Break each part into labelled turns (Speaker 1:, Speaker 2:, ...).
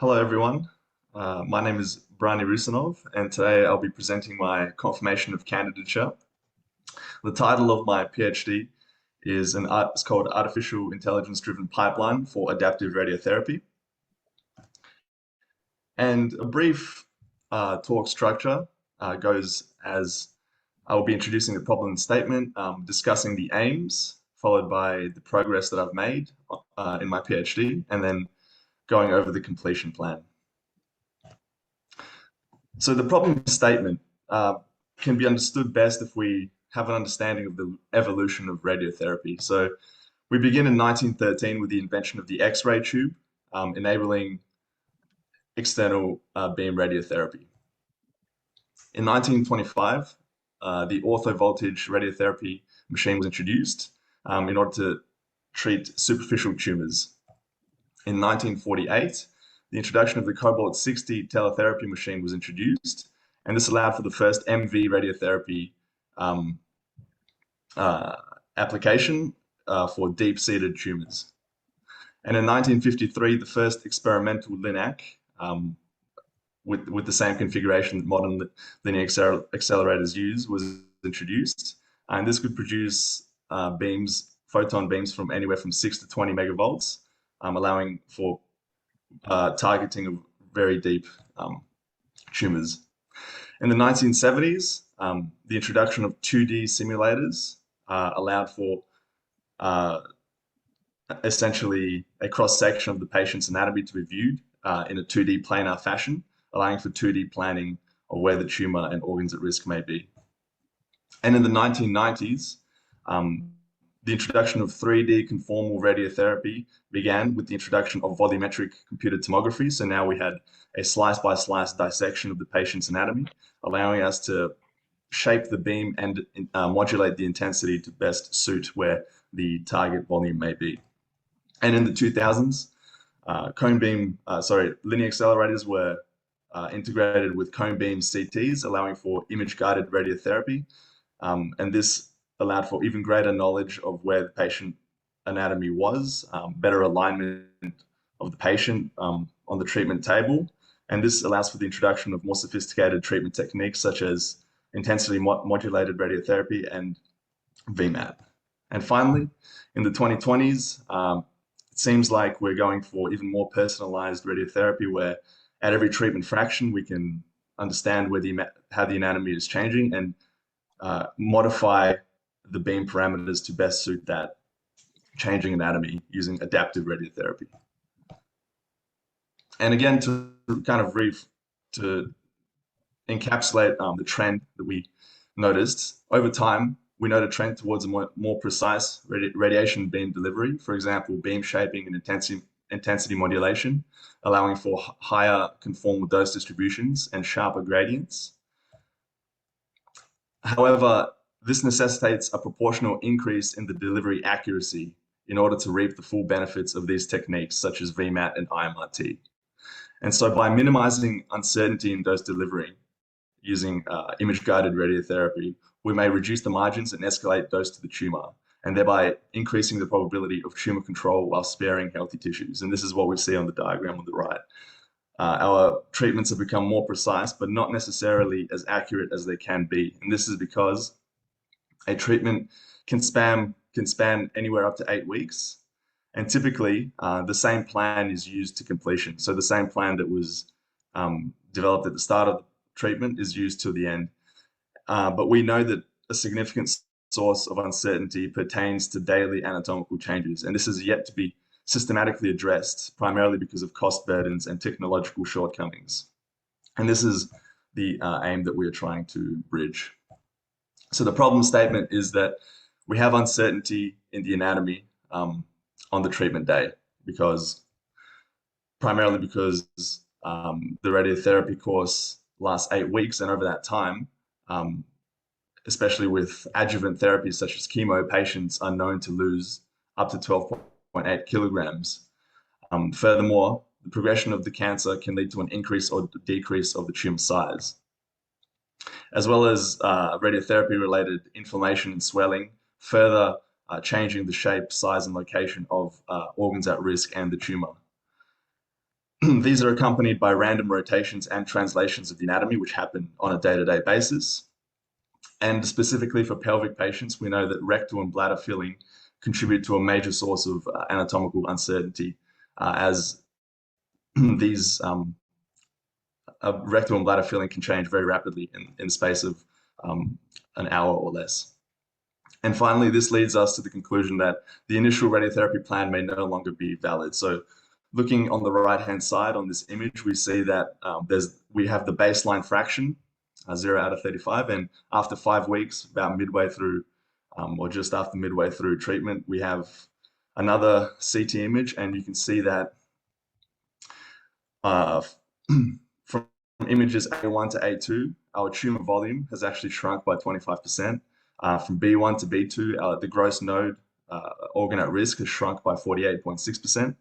Speaker 1: Hello, everyone. My name is Brani Rusanov, and today I'll be presenting my Confirmation of Candidature. The title of my PhD is called Artificial Intelligence-Driven Pipeline for Adaptive Radiotherapy. And a brief talk structure goes as I will be introducing the problem statement, discussing the aims, followed by the progress that I've made in my PhD, and then going over the completion plan. So the problem statement can be understood best if we have an understanding of the evolution of radiotherapy. So we begin in 1913 with the invention of the X-ray tube, enabling external beam radiotherapy. In 1925, the orthovoltage radiotherapy machine was introduced in order to treat superficial tumors. In 1948, the introduction of the cobalt-60 teletherapy machine was introduced, and this allowed for the first MV radiotherapy application for deep-seated tumors. And in 1953, the first experimental LINAC with the same configuration that modern linear accelerators use was introduced, and this could produce photon beams from anywhere from 6 to 20 megavolts, allowing for targeting of very deep tumors. In the 1970s, the introduction of 2D simulators allowed for essentially a cross-section of the patient's anatomy to be viewed in a 2D planar fashion, allowing for 2D planning of where the tumor and organs at risk may be. And in the 1990s, the introduction of 3D conformal radiotherapy began with the introduction of volumetric computed tomography. So now we had a slice-by-slice dissection of the patient's anatomy, allowing us to shape the beam and modulate the intensity to best suit where the target volume may be. And in the 2000s, linear accelerators were integrated with cone beam CTs, allowing for image-guided radiotherapy. And this allowed for even greater knowledge of where the patient anatomy was, better alignment of the patient on the treatment table. And this allows for the introduction of more sophisticated treatment techniques such as intensity modulated radiotherapy and VMAT. And finally, in the 2020s, it seems like we're going for even more personalized radiotherapy where at every treatment fraction, we can understand how the anatomy is changing and modify the beam parameters to best suit that changing anatomy using adaptive radiotherapy. And again, to encapsulate the trend that we noticed, over time, we note a trend towards a more precise radiation beam delivery, for example, beam shaping and intensity modulation, allowing for higher conformal dose distributions and sharper gradients. However, this necessitates a proportional increase in the delivery accuracy in order to reap the full benefits of these techniques, such as VMAT and IMRT. And so by minimizing uncertainty in dose delivery using image-guided radiotherapy, we may reduce the margins and escalate dose to the tumor, and thereby increasing the probability of tumor control while sparing healthy tissues. And this is what we see on the diagram on the right. Our treatments have become more precise, but not necessarily as accurate as they can be. And this is because a treatment can span anywhere up to 8 weeks. And typically, the same plan is used to completion. So the same plan that was developed at the start of the treatment is used till the end. But we know that a significant source of uncertainty pertains to daily anatomical changes. And this is yet to be systematically addressed, primarily because of cost burdens and technological shortcomings. And this is the aim that we are trying to bridge. So the problem statement is that we have uncertainty in the anatomy on the treatment day, primarily because the radiotherapy course lasts 8 weeks, and over that time, especially with adjuvant therapies such as chemo, patients are known to lose up to 12.8 kilograms. Furthermore, the progression of the cancer can lead to an increase or decrease of the tumor size, as well as radiotherapy-related inflammation and swelling, further changing the shape, size, and location of organs at risk and the tumor. these are accompanied by random rotations and translations of the anatomy, which happen on a day-to-day basis. And specifically for pelvic patients, we know that rectal and bladder filling contribute to a major source of anatomical uncertainty, as these rectal and bladder filling can change very rapidly in the space of an hour or less. And finally, this leads us to the conclusion that the initial radiotherapy plan may no longer be valid. So looking on the right-hand side on this image, we see that we have the baseline fraction, 0 out of 35, and after 5 weeks, about midway through, or just after midway through treatment, we have another CT image, and you can see that from images A1 to A2, our tumor volume has actually shrunk by 25%. From B1 to B2, the gross node organ at risk has shrunk by 48.6%.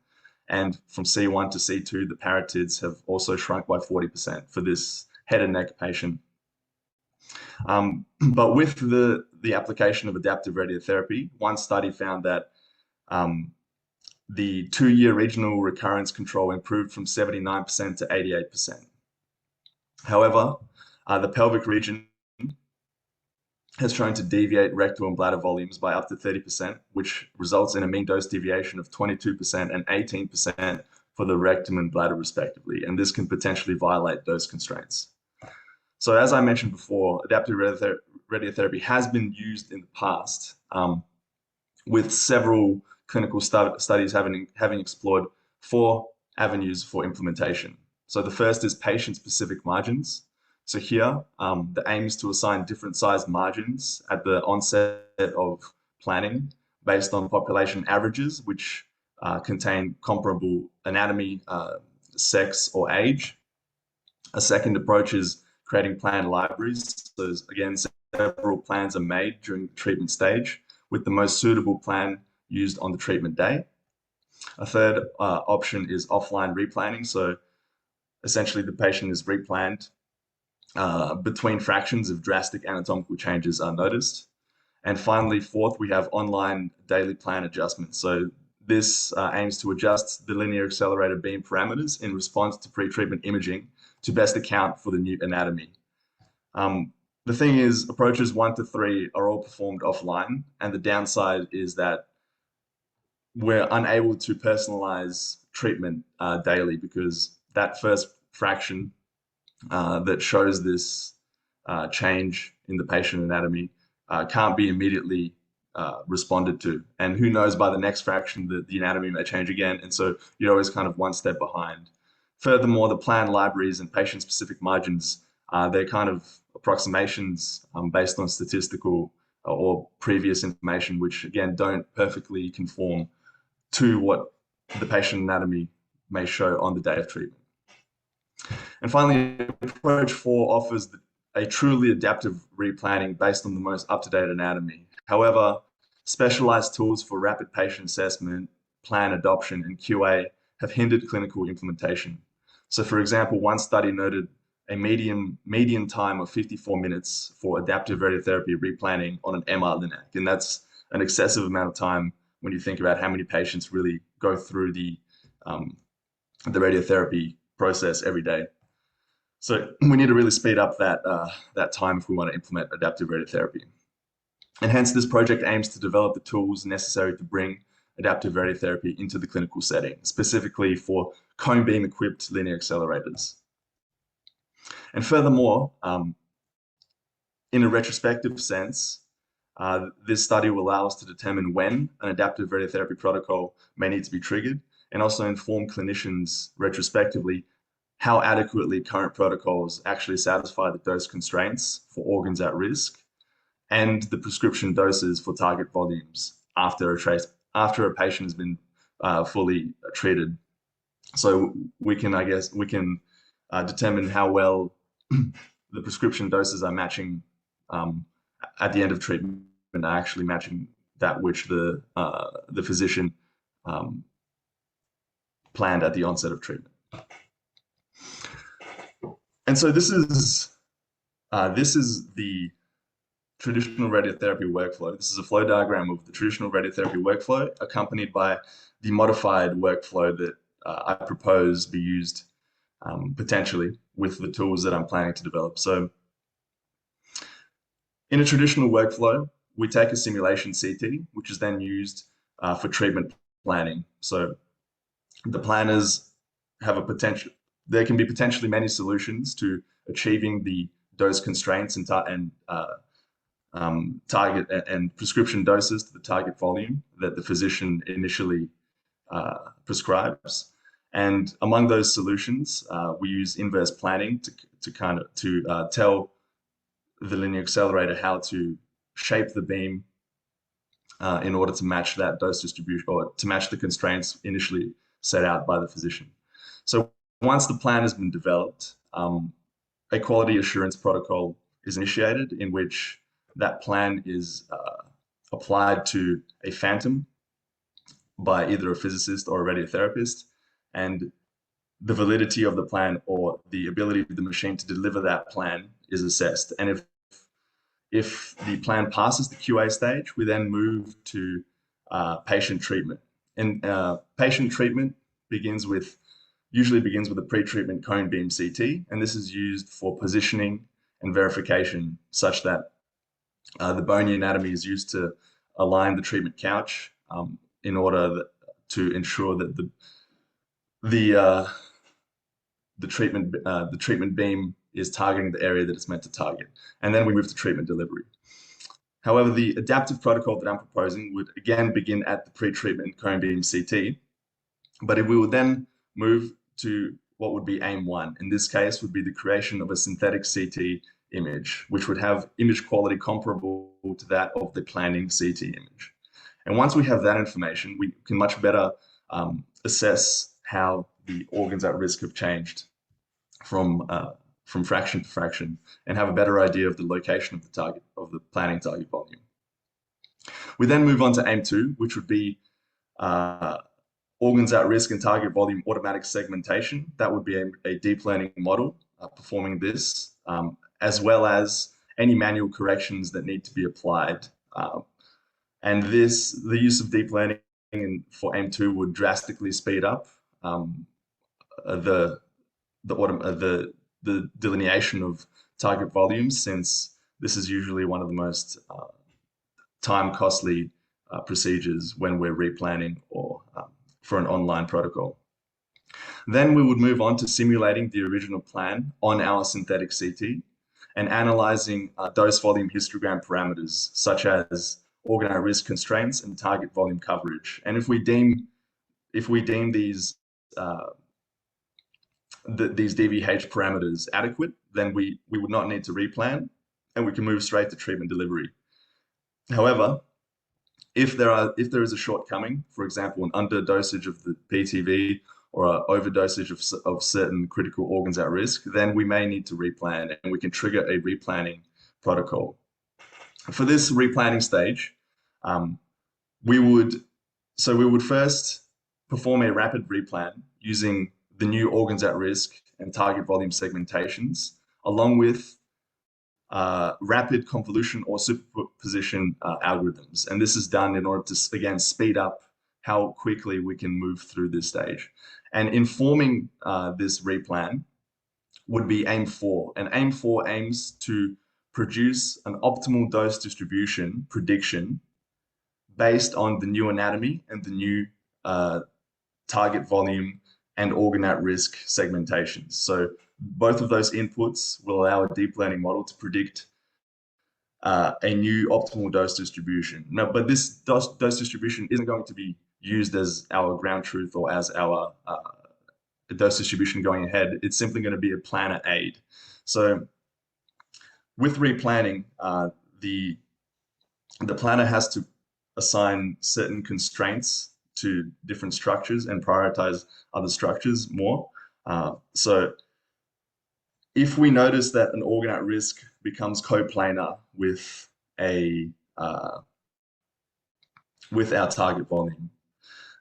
Speaker 1: And from C1 to C2, the parotids have also shrunk by 40% for this head and neck patient. But with the application of adaptive radiotherapy, one study found that the 2-year regional recurrence control improved from 79% to 88%. However, the pelvic region has shown to deviate rectal and bladder volumes by up to 30%, which results in a mean dose deviation of 22% and 18% for the rectum and bladder respectively, and this can potentially violate dose constraints. So as I mentioned before, adaptive radiotherapy has been used in the past with several clinical studies having explored 4 avenues for implementation. So the first is patient-specific margins. So here, the aim is to assign different sized margins at the onset of planning based on population averages, which contain comparable anatomy, sex, or age. A second approach is creating plan libraries. So again, several plans are made during the treatment stage, with the most suitable plan used on the treatment day. A third option is offline replanning. So essentially, the patient is replanned between fractions if drastic anatomical changes are noticed. And finally, fourth, we have online daily plan adjustments. So this aims to adjust the linear accelerator beam parameters in response to pre-treatment imaging to best account for the new anatomy. The thing is, approaches 1 to 3 are all performed offline, and the downside is that we're unable to personalize treatment daily, because that first fraction that shows this change in the patient anatomy can't be immediately responded to. And who knows, by the next fraction, the anatomy may change again. And so you're always kind of one step behind. Furthermore, the plan libraries and patient-specific margins, they're kind of approximations based on statistical or previous information, which again don't perfectly conform to what the patient anatomy may show on the day of treatment. And finally, approach 4 offers a truly adaptive replanning based on the most up-to-date anatomy. However, specialized tools for rapid patient assessment, plan adoption, and QA have hindered clinical implementation. So for example, one study noted a median time of 54 minutes for adaptive radiotherapy replanning on an MR-Linac, and that's an excessive amount of time when you think about how many patients really go through the radiotherapy process every day. So we need to really speed up that time if we want to implement adaptive radiotherapy. And hence this project aims to develop the tools necessary to bring adaptive radiotherapy into the clinical setting, specifically for cone beam equipped linear accelerators. And furthermore, in a retrospective sense, this study will allow us to determine when an adaptive radiotherapy protocol may need to be triggered, and also inform clinicians retrospectively how adequately current protocols actually satisfy the dose constraints for organs at risk and the prescription doses for target volumes after a patient has been fully treated. So we can determine how well the prescription doses are matching at the end of treatment, and are actually matching that which the physician planned at the onset of treatment. And so this is the traditional radiotherapy workflow. This is a flow diagram of the traditional radiotherapy workflow, accompanied by the modified workflow that I propose be used potentially with the tools that I'm planning to develop. So in a traditional workflow, we take a simulation CT, which is then used for treatment planning. So the planners have a potential, there can be potentially many solutions to achieving the dose constraints and target and prescription doses to the target volume that the physician initially prescribes. And among those solutions, we use inverse planning to tell the linear accelerator how to shape the beam in order to match that dose distribution or to match the constraints initially set out by the physician. So once the plan has been developed, a quality assurance protocol is initiated in which that plan is applied to a phantom by either a physicist or a radiotherapist, and the validity of the plan or the ability of the machine to deliver that plan is assessed. And if the plan passes the QA stage, we then move to patient treatment. And patient treatment usually begins with a pre-treatment cone beam CT, and this is used for positioning and verification such that the bony anatomy is used to align the treatment couch in order to ensure that the treatment beam is targeting the area that it's meant to target. And then we move to treatment delivery. However, the adaptive protocol that I'm proposing would again begin at the pre-treatment cone beam CT, but we would then move to what would be aim one. In this case, would be the creation of a synthetic CT image, which would have image quality comparable to that of the planning CT image. And once we have that information, we can much better assess how the organs at risk have changed from fraction to fraction and have a better idea of the location of the target, of the planning target volume. We then move on to aim two, which would be organs at risk and target volume automatic segmentation. That would be a deep learning model performing this, as well as any manual corrections that need to be applied. And the use of deep learning for aim2 would drastically speed up the delineation of target volumes, since this is usually one of the most time costly procedures when we're replanning or for an online protocol. Then we would move on to simulating the original plan on our synthetic CT and analyzing dose volume histogram parameters such as organ at risk constraints and target volume coverage. And if we deem these DVH parameters adequate, then we would not need to replan and we can move straight to treatment delivery. However, if there is a shortcoming, for example, an underdosage of the PTV or an overdosage of certain critical organs at risk, then we may need to replan and we can trigger a replanning protocol. For this replanning stage, we would first perform a rapid replan using the new organs at risk and target volume segmentations, along with rapid convolution or superposition algorithms. And this is done in order to, again, speed up how quickly we can move through this stage. And informing this replan would be aim4. And aim4 aims to produce an optimal dose distribution prediction based on the new anatomy and the new target volume and organ at risk segmentations. So both of those inputs will allow a deep learning model to predict a new optimal dose distribution. Now, but this dose distribution isn't going to be used as our ground truth or as our dose distribution going ahead. It's simply going to be a planner aid. So with replanning, the planner has to assign certain constraints to different structures and prioritize other structures more. So if we notice that an organ at risk becomes coplanar with with our target volume,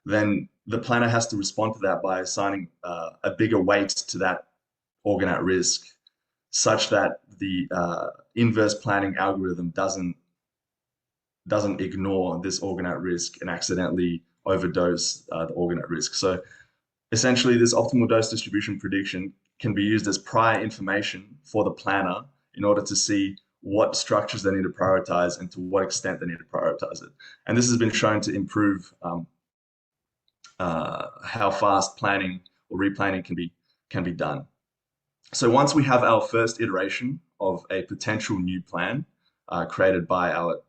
Speaker 1: then the planner has to respond to that by assigning a bigger weight to that organ at risk, such that the inverse planning algorithm doesn't ignore this organ at risk and accidentally overdose the organ at risk. So Essentially, this optimal dose distribution prediction can be used as prior information for the planner in order to see what structures they need to prioritize and to what extent they need to prioritize it. And this has been shown to improve how fast planning or replanning can be done. So once we have our first iteration of a potential new plan created by our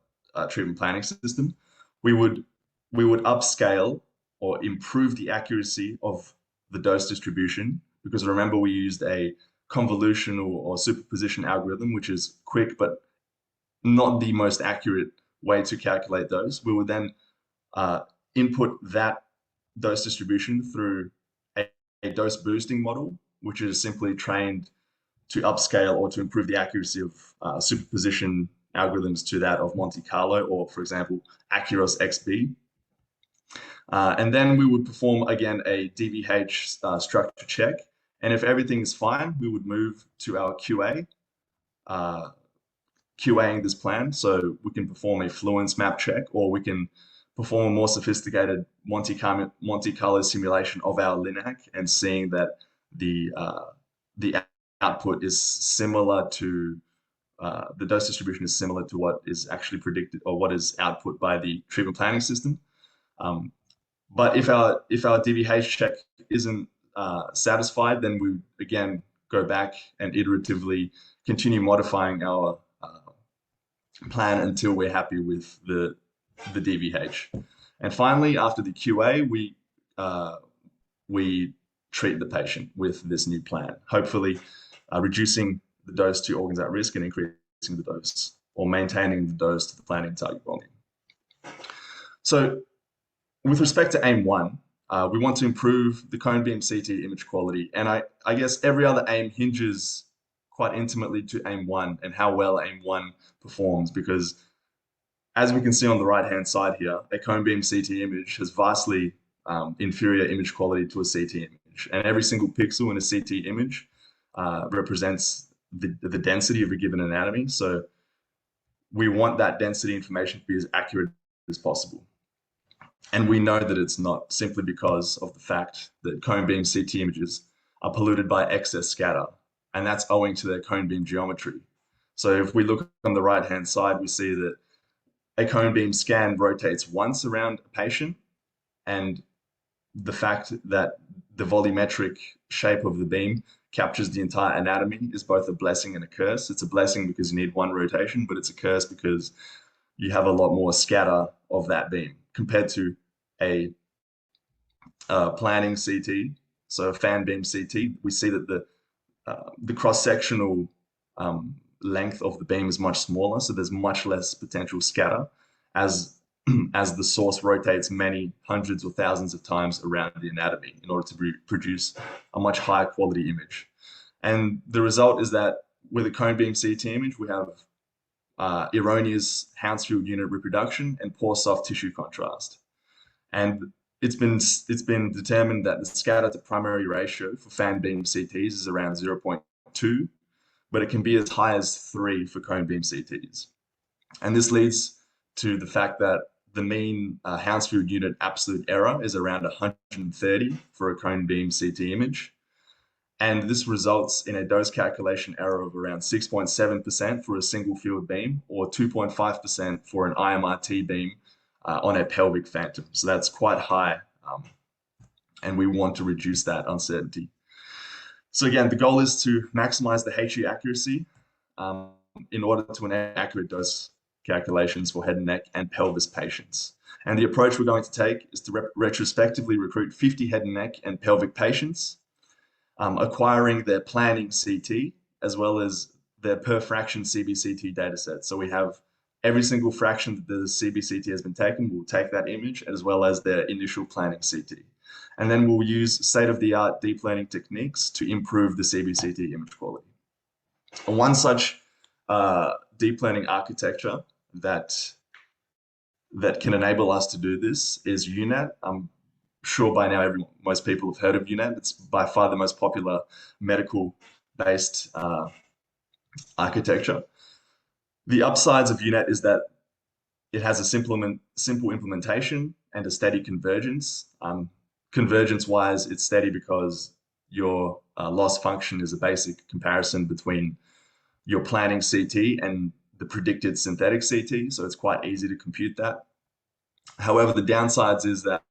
Speaker 1: treatment planning system, we would upscale or improve the accuracy of the dose distribution, because remember we used a convolutional or superposition algorithm, which is quick but not the most accurate way to calculate those. We would then input that dose distribution through a dose boosting model, which is simply trained to upscale or to improve the accuracy of superposition algorithms to that of Monte Carlo, or for example, Acuros XB. And then we would perform again a DVH structure check. And if everything is fine, we would move to our QA, QAing this plan. So we can perform a fluence map check, or we can perform a more sophisticated Monte Carlo simulation of our LINAC and seeing that the output is similar to the dose distribution is similar to what is actually predicted or what is output by the treatment planning system. But if our DVH check isn't satisfied, then we again go back and iteratively continue modifying our plan until we're happy with the DVH. And finally, after the QA, we treat the patient with this new plan, hopefully reducing the dose to organs at risk and increasing the dose, or maintaining the dose to the planning target volume. So with respect to aim 1, we want to improve the cone beam CT image quality. And I guess every other aim hinges quite intimately to aim 1 and how well aim 1 performs, because as we can see on the right-hand side here, a cone beam CT image has vastly inferior image quality to a CT image. And every single pixel in a CT image represents the density of a given anatomy. So we want that density information to be as accurate as possible. And we know that it's not, simply because of the fact that cone beam CT images are polluted by excess scatter, and that's owing to their cone beam geometry. So if we look on the right-hand side, we see that a cone beam scan rotates once around a patient, and the fact that the volumetric shape of the beam captures the entire anatomy is both a blessing and a curse. It's a blessing because you need one rotation, but it's a curse because you have a lot more scatter of that beam compared to a planning CT. So a fan beam CT, we see that the cross-sectional length of the beam is much smaller, so there's much less potential scatter as the source rotates many hundreds or thousands of times around the anatomy in order to produce a much higher quality image. And the result is that with a cone beam CT image, we have erroneous Hounsfield unit reproduction and poor soft tissue contrast. And it's been determined that the scatter to primary ratio for fan beam CTs is around 0.2, but it can be as high as 3 for cone beam CTs. And this leads to the fact that the mean Hounsfield unit absolute error is around 130 for a cone beam CT image. And this results in a dose calculation error of around 6.7% for a single field beam, or 2.5% for an IMRT beam on a pelvic phantom. So that's quite high, and we want to reduce that uncertainty. So again, the goal is to maximize the HU accuracy in order to enable accurate dose calculations for head and neck and pelvis patients. And the approach we're going to take is to retrospectively recruit 50 head and neck and pelvic patients, acquiring their planning CT as well as their per fraction CBCT dataset. So we have every single fraction that the CBCT has been taken, we'll take that image as well as their initial planning CT. And then we'll use state-of-the-art deep learning techniques to improve the CBCT image quality. One such deep learning architecture that can enable us to do this is UNAT. I'm sure by now most people have heard of UNAT. It's by far the most popular medical-based architecture. The upsides of UNAT is that it has a simple implementation and a steady convergence. Convergence-wise, it's steady because your loss function is a basic comparison between your planning CT and the predicted synthetic CT, so it's quite easy to compute that. However, the downsides is that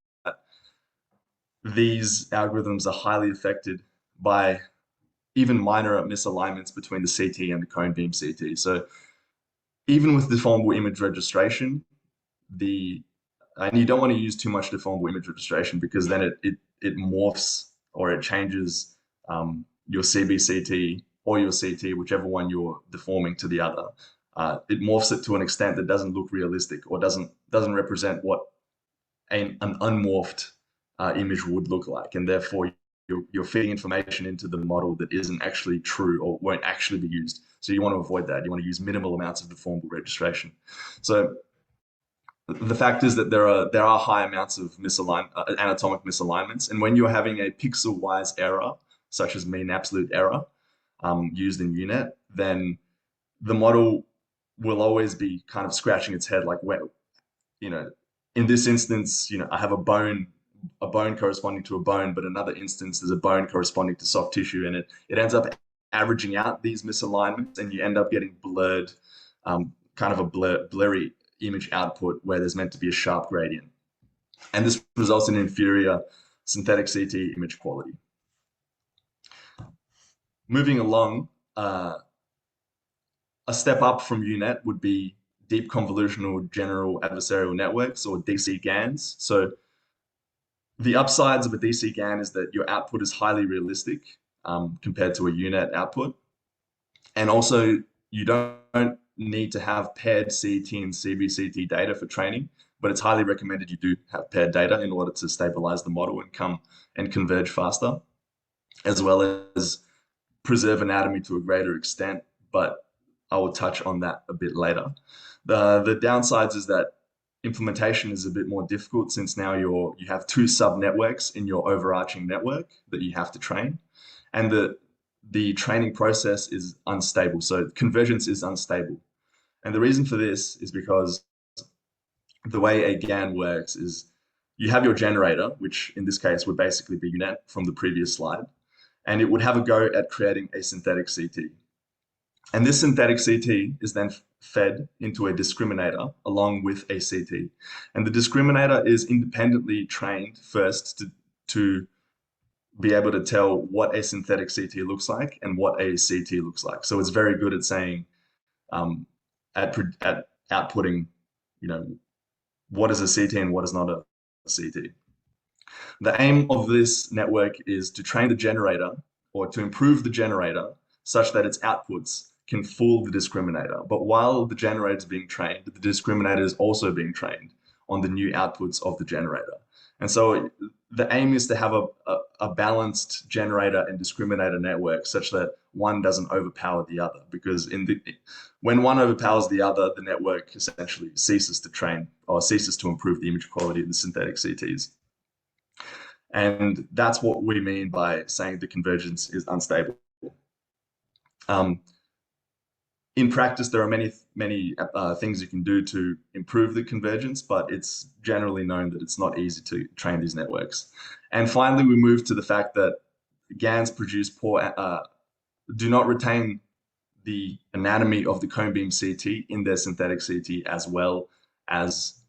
Speaker 1: these algorithms are highly affected by even minor misalignments between the CT and the cone beam CT. So even with deformable image registration, and you don't want to use too much deformable image registration because then it morphs or it changes your CBCT or your CT, whichever one you're deforming to the other. It morphs it to an extent that doesn't look realistic or doesn't represent what an unmorphed image would look like, and therefore you're feeding information into the model that isn't actually true or won't actually be used. So you want to avoid that. You want to use minimal amounts of deformable registration. So the fact is that there are high amounts of anatomic misalignments, and when you're having a pixel-wise error, such as mean absolute error, used in UNet, then the model will always be kind of scratching its head, like, well, in this instance, I have a bone corresponding to a bone, but another instance there's a bone corresponding to soft tissue, and it ends up averaging out these misalignments, and you end up getting blurred, kind of a blurry image output where there's meant to be a sharp gradient. And this results in inferior synthetic CT image quality. Moving along, a step up from UNet would be deep convolutional general adversarial networks, or DCGANs. So the upsides of a DCGAN is that your output is highly realistic compared to a UNet output. And also, you don't need to have paired CT and CBCT data for training, but it's highly recommended you do have paired data in order to stabilize the model and converge faster, as well as preserve anatomy to a greater extent, but I will touch on that a bit later. The downsides is that implementation is a bit more difficult, since now you have two sub-networks in your overarching network that you have to train, and the training process is unstable. So convergence is unstable. And the reason for this is because the way a GAN works is you have your generator, which in this case would basically be UNet from the previous slide, and it would have a go at creating a synthetic CT. And this synthetic CT is then fed into a discriminator along with a CT. And the discriminator is independently trained first to be able to tell what a synthetic CT looks like and what a CT looks like. So it's very good at saying, at outputting, what is a CT and what is not a CT. The aim of this network is to train the generator, or to improve the generator such that its outputs can fool the discriminator. But while the generator is being trained, the discriminator is also being trained on the new outputs of the generator. And so the aim is to have a balanced generator and discriminator network such that one doesn't overpower the other, because when one overpowers the other, the network essentially ceases to train or ceases to improve the image quality of the synthetic CTs. And that's what we mean by saying the convergence is unstable. In practice, there are many things you can do to improve the convergence, but it's generally known that it's not easy to train these networks. And finally, we move to the fact that GANs produce do not retain the anatomy of the cone beam CT in their synthetic CT as well as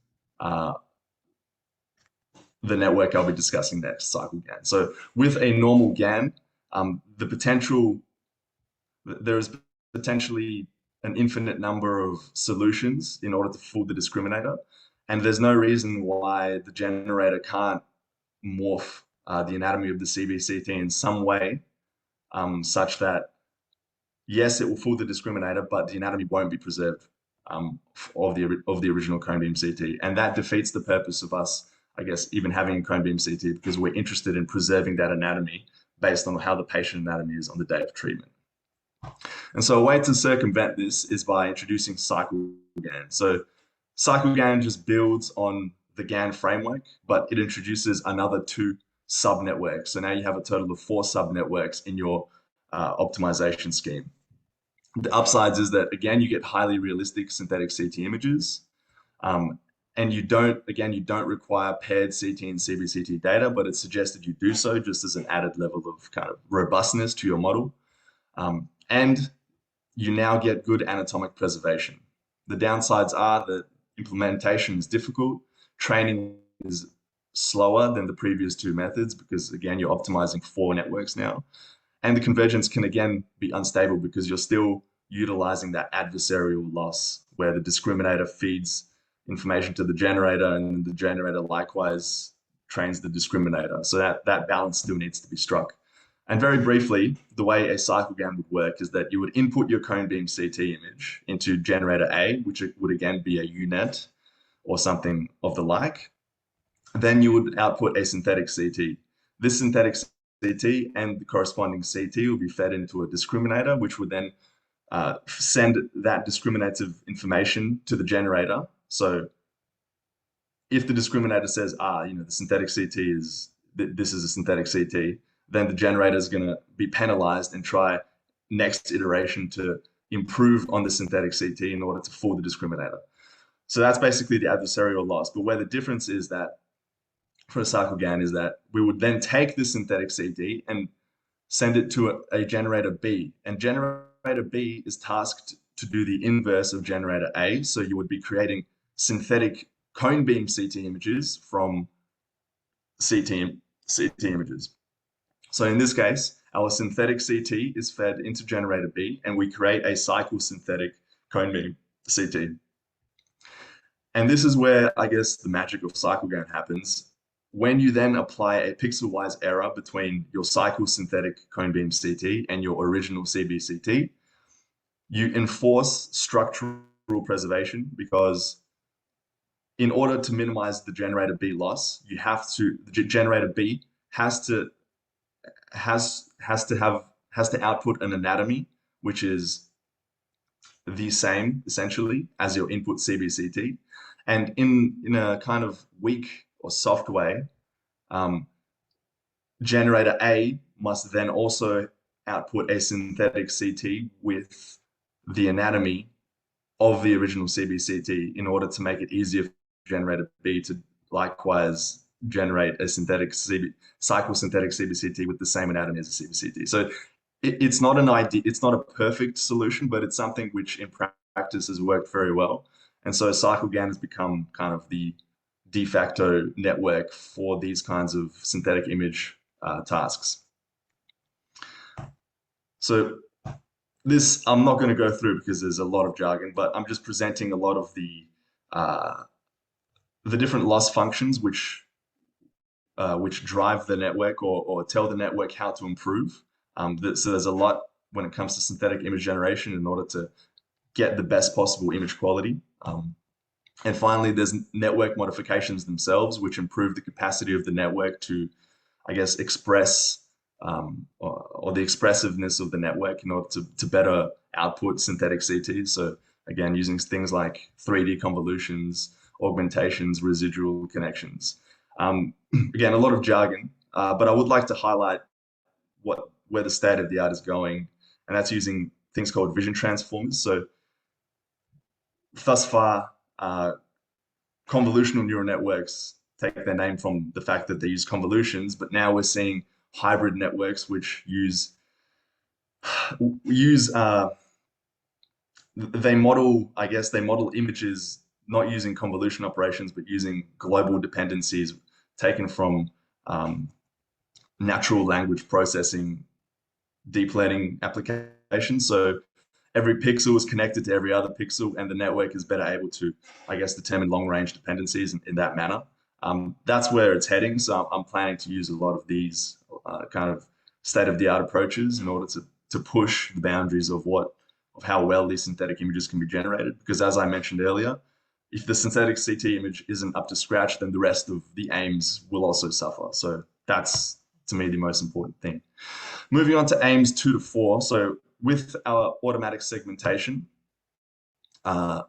Speaker 1: the network I'll be discussing next, Cycle-GAN. So with a normal GAN, there is potentially an infinite number of solutions in order to fool the discriminator. And there's no reason why the generator can't morph the anatomy of the CBCT in some way such that, yes, it will fool the discriminator, but the anatomy won't be preserved of the original cone beam CT. And that defeats the purpose of us, I guess, even having a cone beam CT, because we're interested in preserving that anatomy based on how the patient anatomy is on the day of treatment. And so a way to circumvent this is by introducing Cycle-GAN. So Cycle-GAN just builds on the GAN framework, but it introduces another two subnetworks. So now you have a total of 4 subnetworks in your optimization scheme. The upsides is that, again, you get highly realistic synthetic CT images, and And you don't require paired CT and CBCT data, but it's suggested you do so just as an added level of kind of robustness to your model. And you now get good anatomic preservation. The downsides are that implementation is difficult, training is slower than the previous two methods because, again, you're optimizing 4 networks now. And the convergence can, again, be unstable because you're still utilizing that adversarial loss where the discriminator feeds information to the generator and the generator likewise trains the discriminator. So that balance still needs to be struck. And very briefly, the way a Cycle-GAN would work is that you would input your cone beam CT image into generator A, which would again be a UNet or something of the like. Then you would output a synthetic CT. This synthetic CT and the corresponding CT will be fed into a discriminator, which would then send that discriminative information to the generator. So if the discriminator says, the synthetic CT this is a synthetic CT, then the generator is going to be penalized and try next iteration to improve on the synthetic CT in order to fool the discriminator. So that's basically the adversarial loss. But where the difference is that for a Cycle-GAN is that we would then take the synthetic CT and send it to a generator B. And generator B is tasked to do the inverse of generator A. So you would be creating synthetic cone beam CT images from CT images. So in this case, our synthetic CT is fed into generator B, and we create a cycle synthetic cone beam CT. And this is where, I guess, the magic of Cycle-GAN happens. When you then apply a pixel-wise error between your cycle synthetic cone beam CT and your original CBCT, you enforce structural preservation because in order to minimize the generator B loss, the generator B has to output an anatomy which is the same essentially as your input CBCT, and in a kind of weak or soft way, generator A must then also output a synthetic CT with the anatomy of the original CBCT in order to make it easier for generator B to likewise generate a cycle synthetic CBCT with the same anatomy as a CBCT. So it's not a perfect solution, but it's something which in practice has worked very well. And so Cycle-GAN has become kind of the de facto network for these kinds of synthetic image tasks. So this I'm not going to go through because there's a lot of jargon, but I'm just presenting a lot of the different loss functions which drive the network or tell the network how to improve. So there's a lot when it comes to synthetic image generation in order to get the best possible image quality. And finally, there's network modifications themselves, which improve the capacity of the network to, I guess, express or the expressiveness of the network in order to better output synthetic CTs. So again, using things like 3D convolutions, augmentations, residual connections. Again, a lot of jargon, but I would like to highlight where the state of the art is going, and that's using things called vision transformers. So thus far, convolutional neural networks take their name from the fact that they use convolutions, but now we're seeing hybrid networks which they model images not using convolution operations, but using global dependencies taken from natural language processing deep learning applications. So every pixel is connected to every other pixel, and the network is better able to, I guess, determine long-range dependencies in that manner. That's where it's heading. So I'm planning to use a lot of these kind of state-of-the-art approaches in order to push the boundaries of how well these synthetic images can be generated. Because as I mentioned earlier, if the synthetic CT image isn't up to scratch, then the rest of the aims will also suffer. So that's, to me, the most important thing. Moving on to aims 2 to 4. So with our automatic segmentation, a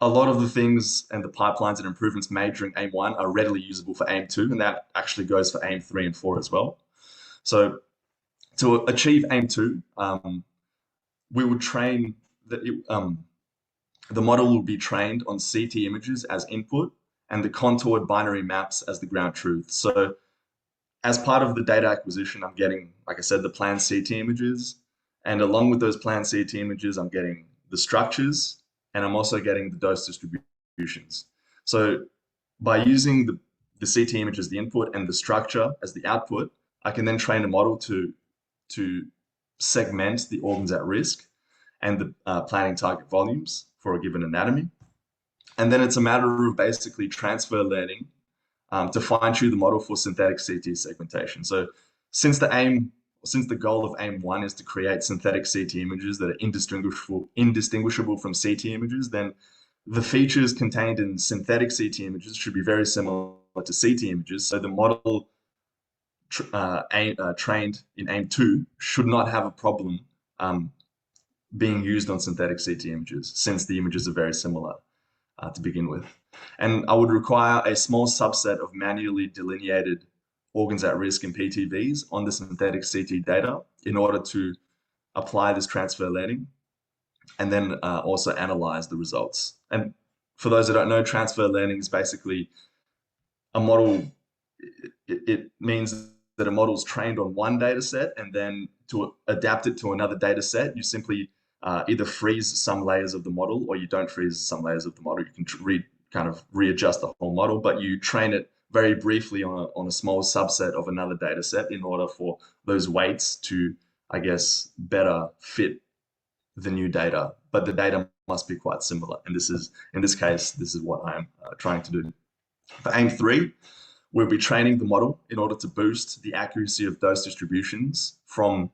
Speaker 1: lot of the things and the pipelines and improvements made during aim 1 are readily usable for aim 2, and that actually goes for aim 3 and 4 as well. So to achieve aim 2, we would train the model will be trained on CT images as input and the contoured binary maps as the ground truth. So as part of the data acquisition, I'm getting, like I said, the planned CT images. And along with those planned CT images, I'm getting the structures, and I'm also getting the dose distributions. So by using the CT image as the input and the structure as the output, I can then train a model to segment the organs at risk and the planning target volumes for a given anatomy. And then it's a matter of basically transfer learning to fine-tune the model for synthetic CT segmentation. So since the goal of AIM-1 is to create synthetic CT images that are indistinguishable from CT images, then the features contained in synthetic CT images should be very similar to CT images. So the model trained in AIM-2 should not have a problem being used on synthetic CT images, since the images are very similar to begin with. And I would require a small subset of manually delineated organs at risk in PTVs on the synthetic CT data in order to apply this transfer learning and then also analyze the results. And for those that don't know, transfer learning is basically a model. It means that a model is trained on one data set, and then to adapt it to another data set, you simply either freeze some layers of the model, or you don't freeze some layers of the model. You can kind of readjust the whole model, but you train it very briefly on a small subset of another data set in order for those weights to, I guess, better fit the new data. But the data must be quite similar. And in this case, this is what I'm trying to do. For AIM-3, we'll be training the model in order to boost the accuracy of dose distributions from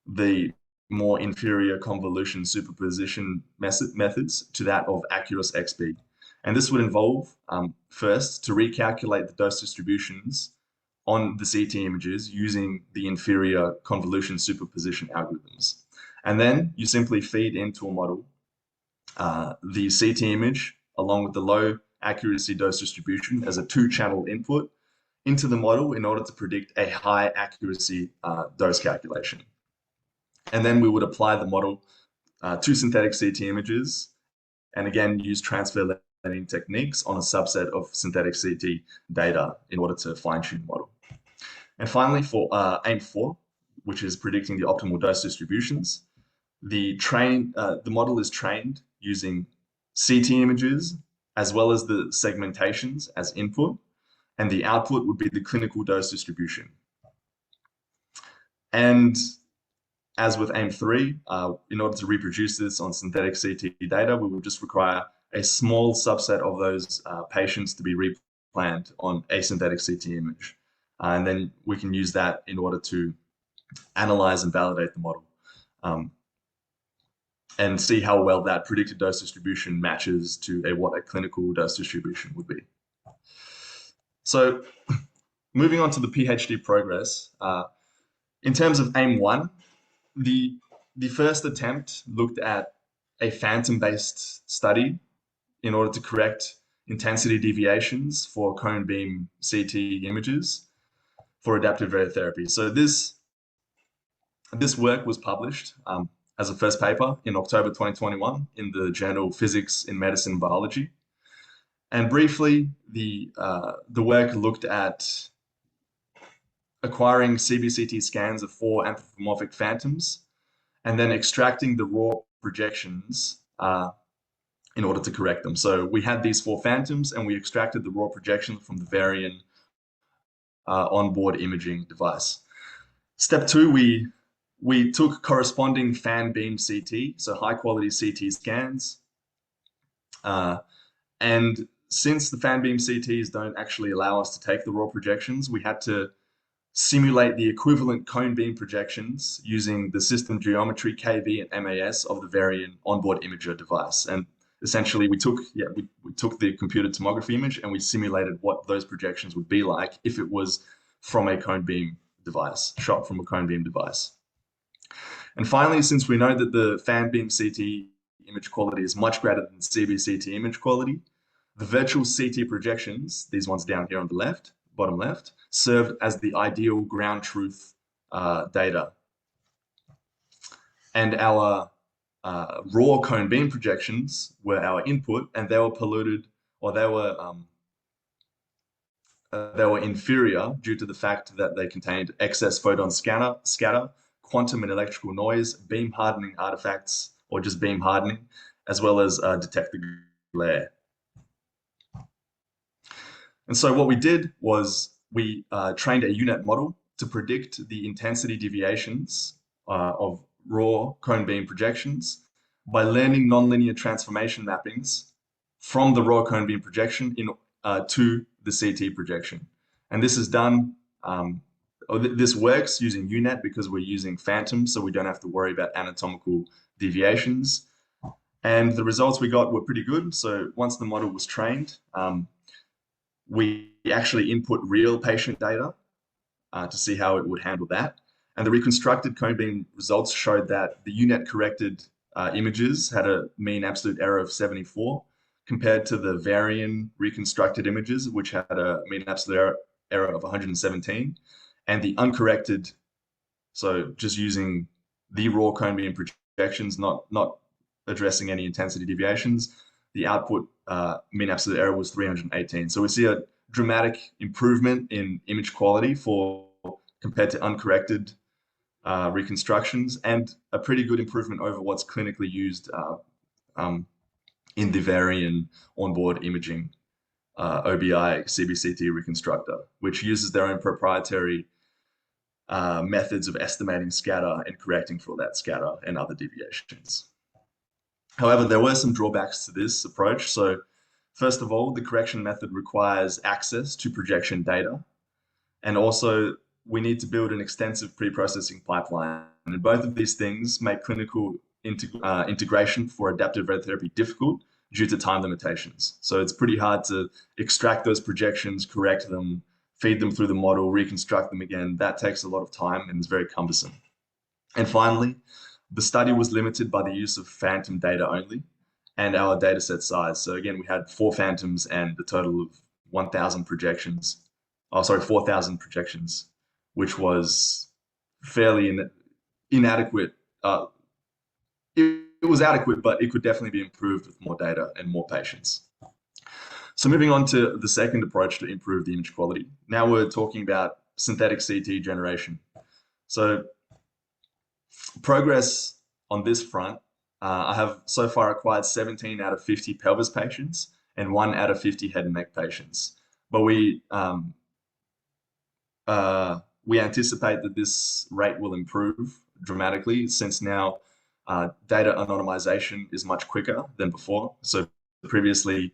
Speaker 1: the more inferior convolution superposition methods to that of Accurus XB. And this would involve, first, to recalculate the dose distributions on the CT images using the inferior convolution superposition algorithms. And then you simply feed into a model the CT image along with the low accuracy dose distribution as a two-channel input into the model in order to predict a high accuracy dose calculation. And then we would apply the model to synthetic CT images and again use transfer learning techniques on a subset of synthetic CT data in order to fine-tune the model. And finally, for AIM-4, which is predicting the optimal dose distributions, the model is trained using CT images as well as the segmentations as input, and the output would be the clinical dose distribution. And as with AIM-3, in order to reproduce this on synthetic CT data, we will just require a small subset of those patients to be replanned on a synthetic CT image. And then we can use that in order to analyze and validate the model and see how well that predicted dose distribution matches to what a clinical dose distribution would be. So moving on to the PhD progress, in terms of AIM-1, the first attempt looked at a phantom-based study in order to correct intensity deviations for cone beam CT images for adaptive radiotherapy. So this work was published as a first paper in October 2021 in the journal Physics in Medicine and Biology. And briefly, the work looked at acquiring CBCT scans of 4 anthropomorphic phantoms and then extracting the raw projections in order to correct them. So we had these 4 phantoms and we extracted the raw projections from the Varian onboard imaging device. Step 2, we took corresponding fan beam CT, so high quality CT scans. And since the fan beam CTs don't actually allow us to take the raw projections, we had to simulate the equivalent cone beam projections using the system geometry KV and MAS of the Varian onboard imager device. And essentially we took the computed tomography image and we simulated what those projections would be like if it was from a cone beam device, shot from a cone beam device. And finally, since we know that the fan beam CT image quality is much greater than CBCT image quality, the virtual CT projections, these ones down here on the left, bottom left, served as the ideal ground truth data. And our raw cone beam projections were our input, and they were polluted, or they were inferior due to the fact that they contained excess photon scatter, quantum and electrical noise, beam hardening artifacts, or just beam hardening, as well as detector glare. And so what we did was we trained a UNet model to predict the intensity deviations of raw cone beam projections by learning nonlinear transformation mappings from the raw cone beam projection to the CT projection. And this is done, this works using UNet because we're using phantoms, so we don't have to worry about anatomical deviations. And the results we got were pretty good. So once the model was trained, we actually input real patient data to see how it would handle that. And the reconstructed cone beam results showed that the UNet corrected images had a mean absolute error of 74 compared to the variant reconstructed images, which had a mean absolute error of 117. And the uncorrected, so just using the raw cone beam projections, not addressing any intensity deviations, the output mean absolute error was 318. So we see a dramatic improvement in image quality compared to uncorrected reconstructions, and a pretty good improvement over what's clinically used in the Varian onboard imaging OBI CBCT reconstructor, which uses their own proprietary methods of estimating scatter and correcting for that scatter and other deviations. However, there were some drawbacks to this approach. So first of all, the correction method requires access to projection data. And also, we need to build an extensive pre-processing pipeline. And both of these things make clinical integration for adaptive radiotherapy difficult due to time limitations. So it's pretty hard to extract those projections, correct them, feed them through the model, reconstruct them again. That takes a lot of time and is very cumbersome. And finally, the study was limited by the use of phantom data only and our data set size. So again, we had 4 phantoms and a total of 1,000 projections. Oh, sorry, 4,000 projections, which was fairly inadequate. It was adequate, but it could definitely be improved with more data and more patients. So moving on to the second approach to improve the image quality. Now we're talking about synthetic CT generation. So progress on this front, I have so far acquired 17 out of 50 pelvis patients and 1 out of 50 head and neck patients. But we anticipate that this rate will improve dramatically since now data anonymization is much quicker than before. So previously,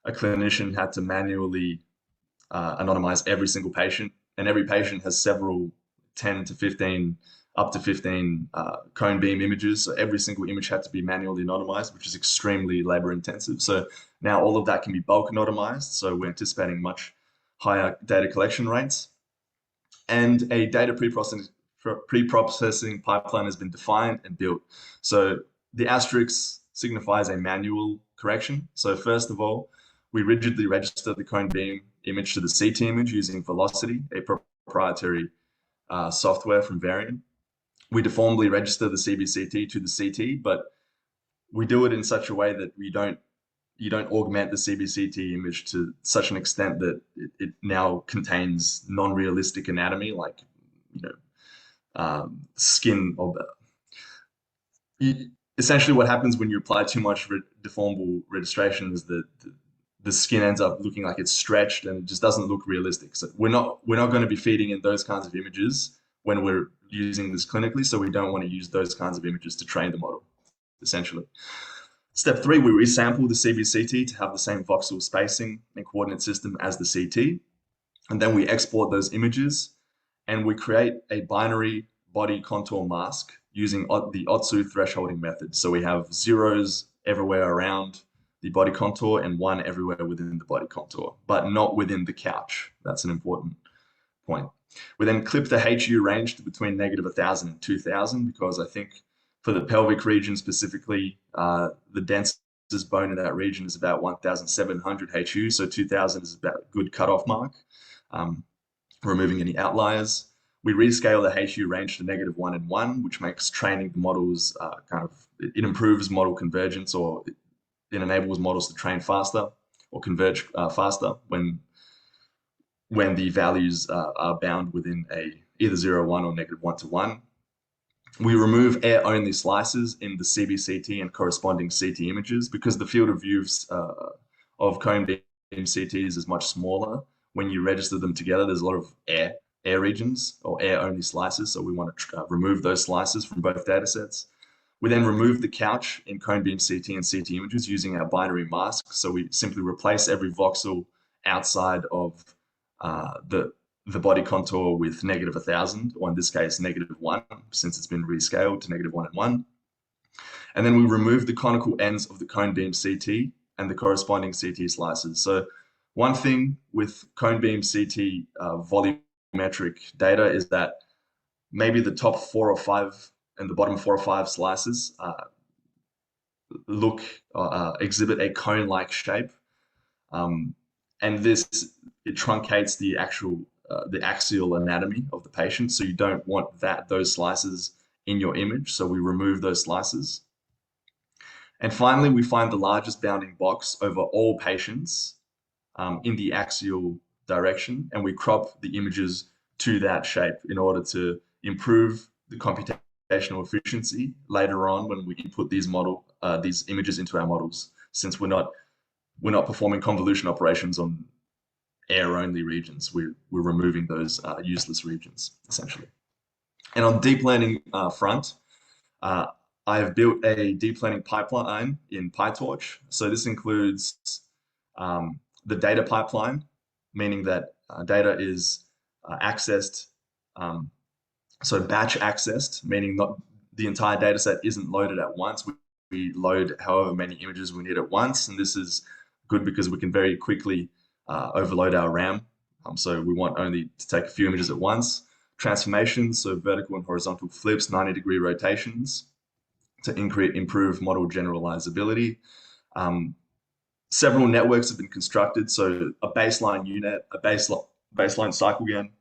Speaker 1: a clinician had to manually anonymize every single patient, and every patient has several 10 to 15, up to 15 cone beam images. So every single image had to be manually anonymized, which is extremely labor intensive. So now all of that can be bulk anonymized. So we're anticipating much higher data collection rates. And a data pre-processing pipeline has been defined and built. So the asterisk signifies a manual correction. So first of all, we rigidly register the cone beam image to the CT image using Velocity, a proprietary software from Varian. We deformably register the CBCT to the CT, but we do it in such a way that you don't augment the CBCT image to such an extent that it now contains non-realistic anatomy, like skin. Essentially, what happens when you apply too much deformable registration is that the skin ends up looking like it's stretched and it just doesn't look realistic. So we're not going to be feeding in those kinds of images when we're using this clinically. So we don't want to use those kinds of images to train the model, essentially. Step 3, we resample the CBCT to have the same voxel spacing and coordinate system as the CT. And then we export those images and we create a binary body contour mask using the Otsu thresholding method. So we have zeros everywhere around the body contour and 1 everywhere within the body contour, but not within the couch. That's an important point. We then clip the HU range to between -1,000 and 2,000 because I think for the pelvic region specifically, the densest bone in that region is about 1,700 HU, so 2,000 is about a good cutoff mark, removing any outliers. We rescale the HU range to -1 and 1, which makes training the models it improves model convergence, or it enables models to train faster or converge faster when the values are bound within either 0, 1 or -1 to 1. We remove air-only slices in the CBCT and corresponding CT images because the field of view of cone beam CTs is much smaller. When you register them together, there's a lot of air regions or air-only slices, so we want to remove those slices from both data sets. We then remove the couch in cone beam CT and CT images using our binary mask. So we simply replace every voxel outside of the body contour with -1000, or in this case, -1, since it's been rescaled to -1 and 1. And then we remove the conical ends of the cone beam CT and the corresponding CT slices. So one thing with cone beam CT volumetric data is that maybe the top 4 or 5 and the bottom 4 or 5 slices exhibit a cone-like shape, and it truncates the axial anatomy of the patient. So you don't want those slices in your image. So we remove those slices. And finally, we find the largest bounding box over all patients in the axial direction, and we crop the images to that shape in order to improve the computational efficiency later on when we input these images into our models, since we're not performing convolution operations on air-only regions. We're removing those useless regions, essentially. And on deep learning front, I have built a deep learning pipeline in PyTorch. So this includes the data pipeline, meaning that data is accessed, so batch accessed, meaning not the entire data set isn't loaded at once. We load however many images we need at once, and this is good because we can very quickly overload our RAM. So we want only to take a few images at once. Transformations, so vertical and horizontal flips, 90-degree rotations to improve model generalizability. Several networks have been constructed, so a baseline UNet, a baseline Cycle-GAN,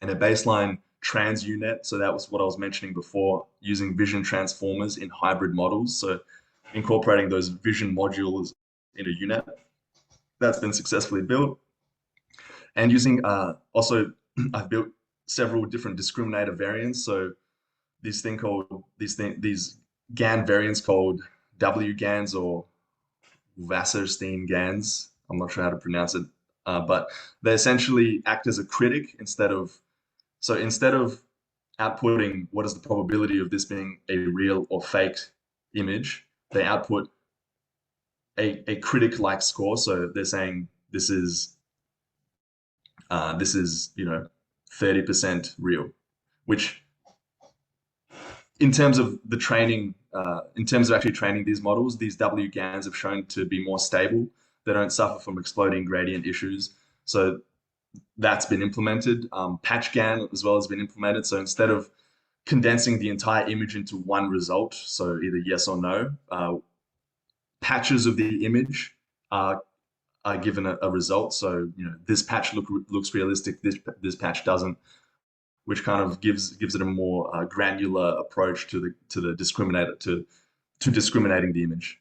Speaker 1: and a baseline trans UNet. So that was what I was mentioning before, using vision transformers in hybrid models. So incorporating those vision modules in a UNet. That's been successfully built. And using also, I've built several different discriminator variants. So these GAN variants called WGANs or Wasserstein GANs. I'm not sure how to pronounce it, but they essentially act as a critic instead of outputting what is the probability of this being a real or fake image, they output a critic-like score. So they're saying this is 30% real, which in terms of the training, in terms of actually training these models, these WGANs have shown to be more stable. They don't suffer from exploding gradient issues. So that's been implemented. PatchGAN as well has been implemented. So instead of condensing the entire image into one result, so either yes or no, patches of the image are given a result. So this patch looks realistic, this patch doesn't, which kind of gives it a more granular approach to discriminating the image,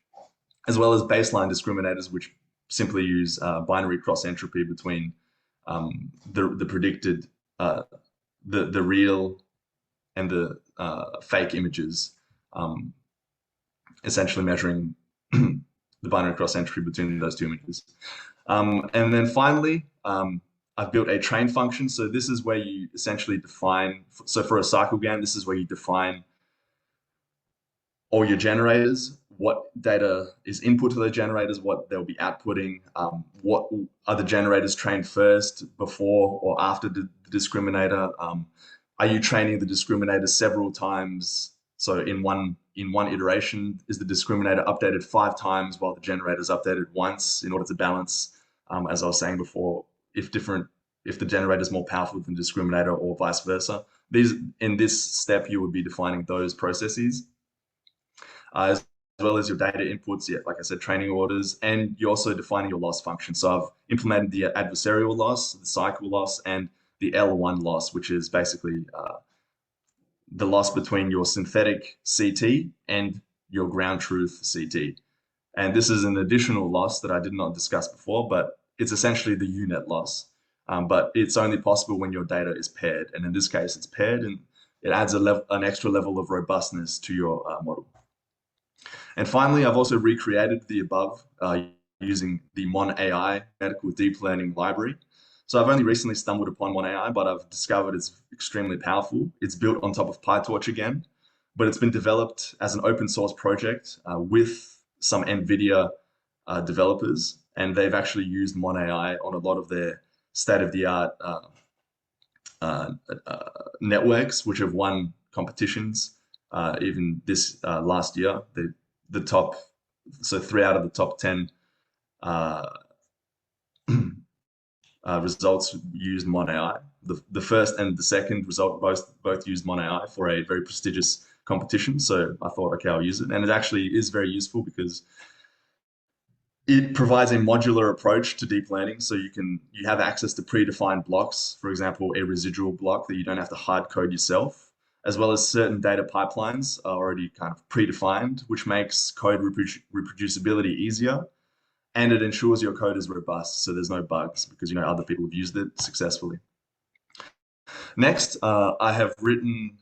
Speaker 1: as well as baseline discriminators, which simply use binary cross entropy between the predicted, the real and the fake images, essentially measuring the binary cross entropy between those two images. And then finally, I've built a train function. So this is where you essentially define, so for a Cycle-GAN, this is where you define all your generators, what data is input to those generators, what they'll be outputting, what are the generators trained first, before or after the discriminator. Are you training the discriminator several times? So in one iteration, is the discriminator updated 5 times while the generator is updated once in order to balance, as I was saying before, if the generator is more powerful than the discriminator or vice versa. In this step, you would be defining those processes, as well as your data inputs, like I said, training orders, and you're also defining your loss function. So I've implemented the adversarial loss, the cycle loss, and the L1 loss, which is basically the loss between your synthetic CT and your ground truth CT. And this is an additional loss that I did not discuss before, but it's essentially the UNet loss. But it's only possible when your data is paired. And in this case, it's paired, and it adds an extra level of robustness to your model. And finally, I've also recreated the above using the MonAI medical deep learning library. So I've only recently stumbled upon MonAI, but I've discovered it's extremely powerful. It's built on top of PyTorch again, but it's been developed as an open source project with some NVIDIA developers, and they've actually used MonAI on a lot of their state-of-the-art networks, which have won competitions. Even this last year, the top, so 3 out of the top 10 results used MonAI. The first and the second result both used MonAI for a very prestigious competition. So I thought, okay, I'll use it. And it actually is very useful because it provides a modular approach to deep learning. So you have access to predefined blocks, for example, a residual block that you don't have to hard code yourself, as well as certain data pipelines are already kind of predefined, which makes code reproducibility easier. And it ensures your code is robust, so there's no bugs because other people have used it successfully. Next, I have written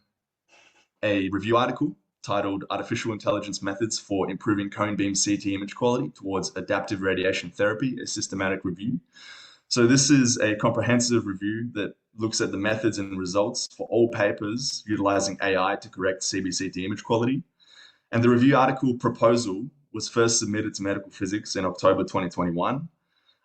Speaker 1: a review article titled Artificial Intelligence Methods for Improving Cone Beam CT Image Quality Towards Adaptive Radiation Therapy, a Systematic Review. So this is a comprehensive review that looks at the methods and results for all papers utilizing AI to correct CBCT image quality. And the review article proposal was first submitted to Medical Physics in October 2021.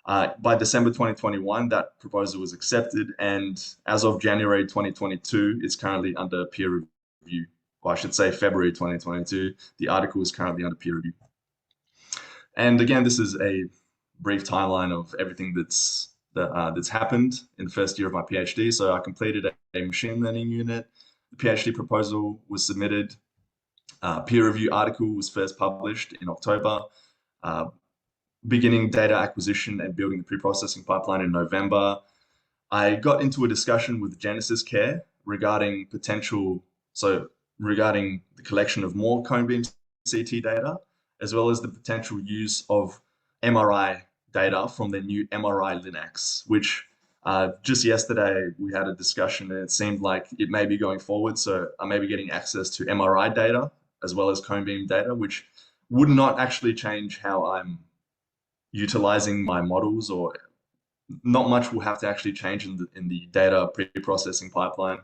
Speaker 1: By December 2021, that proposal was accepted, and as of January 2022, it's currently under peer review. Or I should say February 2022, the article is currently under peer review. And again, this is a brief timeline of everything that's happened in the first year of my PhD. So I completed a machine learning unit. The PhD proposal was submitted. Peer review article was first published in October. Beginning data acquisition and building the pre-processing pipeline in November. I got into a discussion with Genesis Care regarding regarding the collection of more cone beam CT data, as well as the potential use of MRI data from the new MRI Linux, which just yesterday we had a discussion and it seemed like it may be going forward. So I may be getting access to MRI data as well as cone beam data, which would not actually change how I'm utilizing my models, or not much will have to actually change in the data pre-processing pipeline.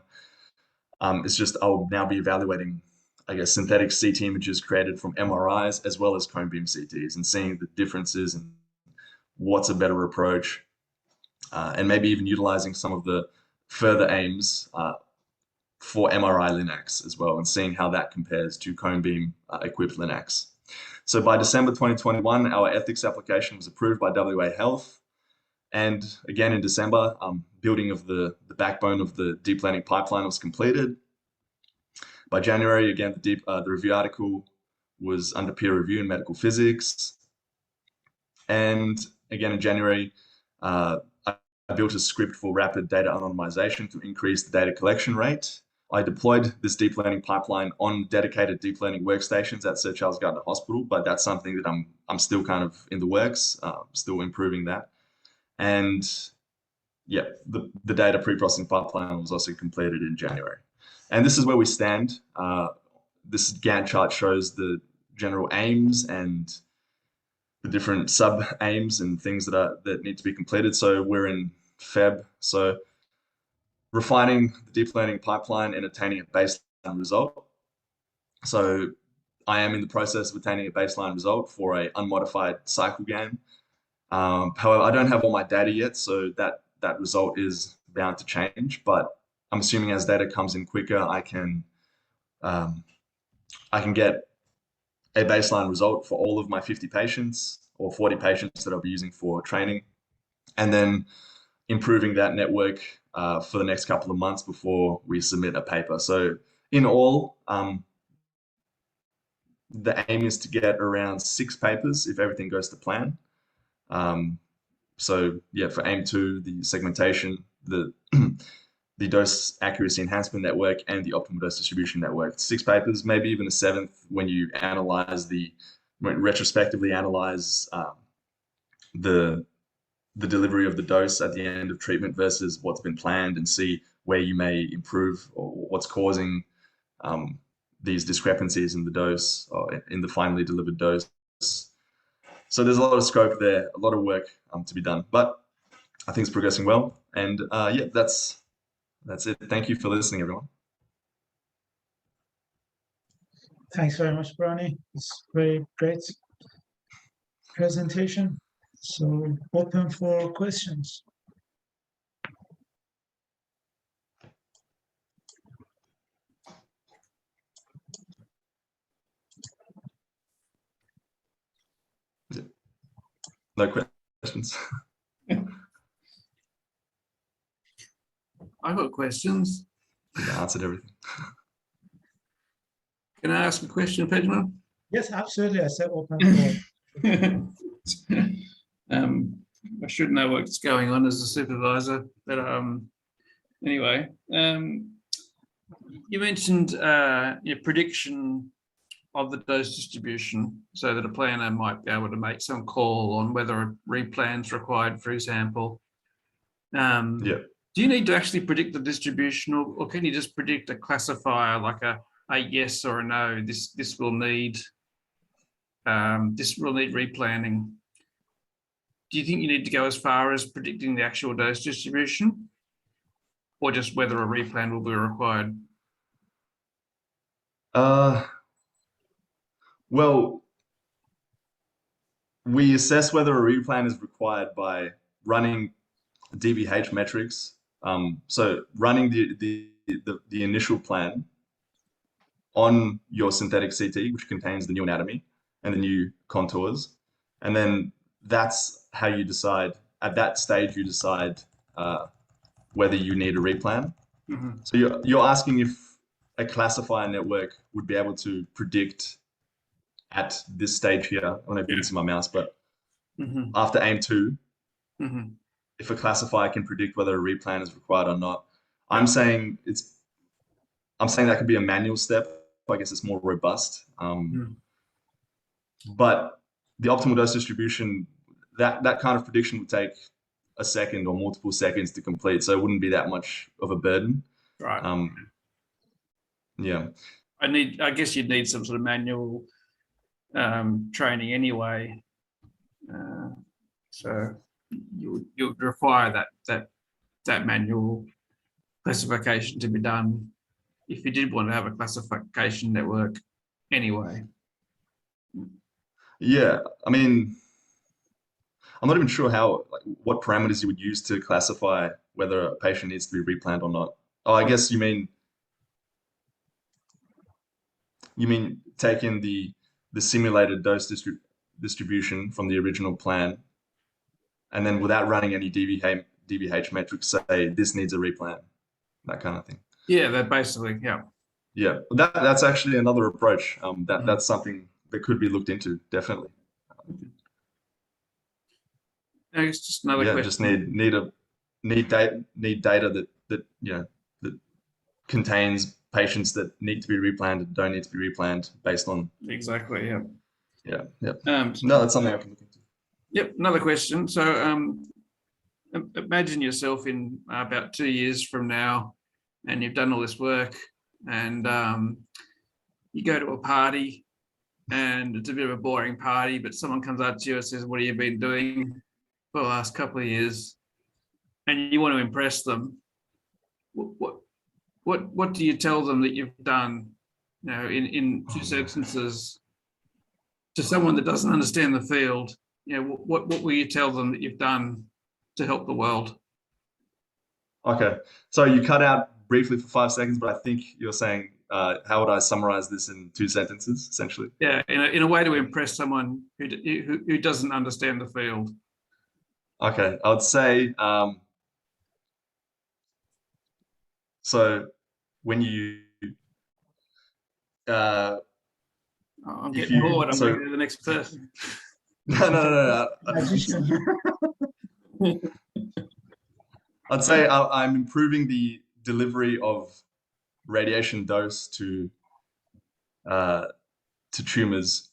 Speaker 1: It's just I'll now be evaluating, I guess, synthetic CT images created from MRIs as well as cone beam CTs and seeing the differences and what's a better approach, and maybe even utilizing some of the further aims for MRI Linux as well and seeing how that compares to cone beam equipped Linux. So by December 2021, our ethics application was approved by WA Health. And again, in December, building of the backbone of the deep learning pipeline was completed. By January, again, the review article was under peer review in Medical Physics. And again, in January, I built a script for rapid data anonymization to increase the data collection rate. I deployed this deep learning pipeline on dedicated deep learning workstations at Sir Charles Gairdner Hospital, but that's something that I'm still kind of in the works, still improving that. And yeah, the data pre-processing pipeline was also completed in January. And this is where we stand. This Gantt chart shows the general aims and the different sub-aims and things that need to be completed. So we're in Feb. So refining the deep learning pipeline and attaining a baseline result. So I am in the process of attaining a baseline result for a unmodified Cycle-GAN. However, I don't have all my data yet, so that result is bound to change. But I'm assuming as data comes in quicker, I can get a baseline result for all of my 50 patients or 40 patients that I'll be using for training, and then improving that network for the next couple of months before we submit a paper. So in all, the aim is to get around 6 papers if everything goes to plan. So yeah, for aim 2, the segmentation, the the dose accuracy enhancement network and the optimal dose distribution network. 6 papers, maybe even a 7th when you retrospectively analyze the delivery of the dose at the end of treatment versus what's been planned, and see where you may improve or what's causing these discrepancies in the dose or in the finally delivered dose. So there's a lot of scope there, a lot of work to be done, but I think it's progressing well. And yeah, that's it. Thank you for listening, everyone.
Speaker 2: Thanks very much, Brani. It's very great presentation. So open for questions.
Speaker 1: No questions.
Speaker 3: I've got questions.
Speaker 1: I answered everything.
Speaker 3: Can I ask a question, Pejman?
Speaker 2: Yes, absolutely. I said open for.
Speaker 3: I should know what's going on as a supervisor, but anyway, you mentioned your prediction of the dose distribution, so that a planner might be able to make some call on whether a replan is required, for example.
Speaker 1: Yeah.
Speaker 3: Do you need to actually predict the distribution, or can you just predict a classifier like a yes or a no? This will need replanning. Do you think you need to go as far as predicting the actual dose distribution, or just whether a replan will be required?
Speaker 1: Well, we assess whether a replan is required by running DBH metrics. So running the initial plan on your synthetic CT, which contains the new anatomy and the new contours, and then that's how you decide. At that stage, you decide whether you need a replan.
Speaker 3: Mm-hmm.
Speaker 1: So you're asking if a classifier network would be able to predict at this stage here. I don't know if you can see my mouse, but
Speaker 3: Mm-hmm.
Speaker 1: after aim 2,
Speaker 3: Mm-hmm.
Speaker 1: if a classifier can predict whether a replan is required or not. I'm saying that could be a manual step. I guess it's more robust. But the optimal dose distribution, that kind of prediction would take a second or multiple seconds to complete, so it wouldn't be that much of a burden.
Speaker 3: Right.
Speaker 1: Yeah.
Speaker 3: I guess you'd need some sort of manual training anyway. So you would require that manual classification to be done if you did want to have a classification network anyway.
Speaker 1: Yeah, I mean, I'm not even sure what parameters you would use to classify whether a patient needs to be replanned or not. Oh, I guess you mean taking the simulated dose distribution from the original plan, and then without running any DBH metrics, say this needs a replan, that kind of thing.
Speaker 3: Yeah, that basically, yeah.
Speaker 1: Yeah, that's actually another approach. That's something that could be looked into, definitely.
Speaker 3: It's just another question.
Speaker 1: Just need data that contains patients that need to be replanned and don't need to be replanned based on.
Speaker 3: Exactly, yeah.
Speaker 1: Yeah.
Speaker 3: No,
Speaker 1: that's something I can look into.
Speaker 3: Yep, another question. So imagine yourself in about 2 years from now, and you've done all this work, and you go to a party, and it's a bit of a boring party, but someone comes up to you and says, what have you been doing for the last couple of years? And you want to impress them. What do you tell them that you've done, in 2 sentences, to someone that doesn't understand the field? What will you tell them that you've done to help the world?
Speaker 1: Okay, so you cut out briefly for 5 seconds, but I think you're saying, how would I summarize this in 2 sentences, essentially?
Speaker 3: Yeah, in a way to impress someone who doesn't understand the field.
Speaker 1: Okay, I would say, so when you,
Speaker 3: I'm getting bored. I'm going to the next person.
Speaker 1: No. I'd say I'm improving the delivery of radiation dose to tumors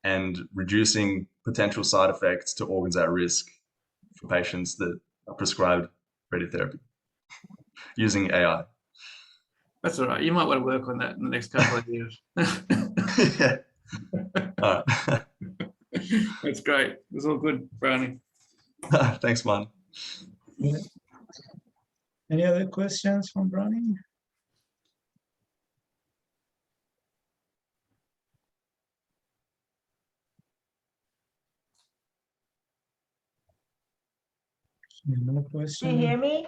Speaker 1: and reducing potential side effects to organs at risk for patients that are prescribed radiotherapy using AI.
Speaker 3: That's all right. You might want to work on that in the next couple of years.
Speaker 1: Yeah. All right.
Speaker 3: That's great. It's all good, Brani.
Speaker 1: Thanks, man.
Speaker 2: Yeah. Any other questions from Brani? No
Speaker 4: Do
Speaker 2: question.
Speaker 4: you hear me?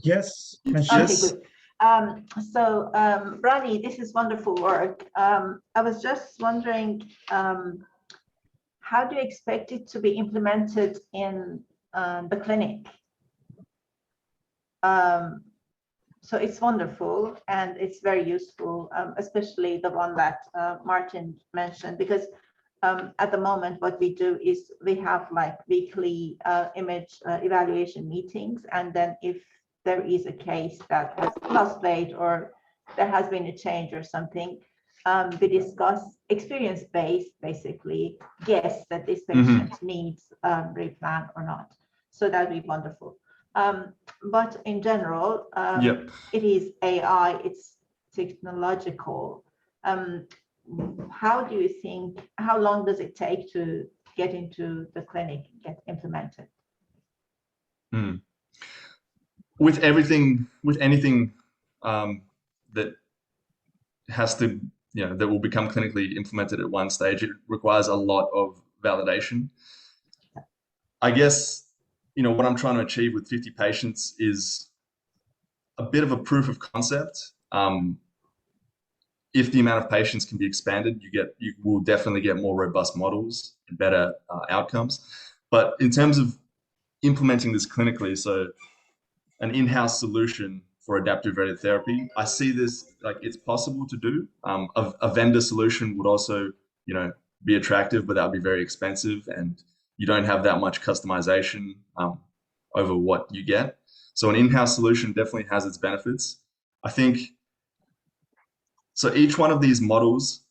Speaker 2: Yes.
Speaker 4: Okay,
Speaker 1: Yes.
Speaker 4: good. Brani, this is wonderful work. I was just wondering, how do you expect it to be implemented in the clinic? So it's wonderful and it's very useful, especially the one that Martin mentioned, because at the moment what we do is we have like weekly image evaluation meetings, and then if there is a case that has lost weight or there has been a change or something, we discuss experience-based, basically, guess that this patient needs replan or not. So that would be wonderful. But in general,
Speaker 1: Yep.
Speaker 4: it is AI, it's technological. How do you think, how long does it take to get into the clinic, get implemented?
Speaker 1: With everything, with anything that has to, that will become clinically implemented at one stage, it requires a lot of validation. I guess, what I'm trying to achieve with 50 patients is a bit of a proof of concept. If the amount of patients can be expanded, you will definitely get more robust models and better outcomes. But in terms of implementing this clinically, so an in-house solution for adaptive radiotherapy, I see this like it's possible to do. A vendor solution would also, be attractive, but that would be very expensive, and you don't have that much customization over what you get. So an in-house solution definitely has its benefits. I think, so each one of these models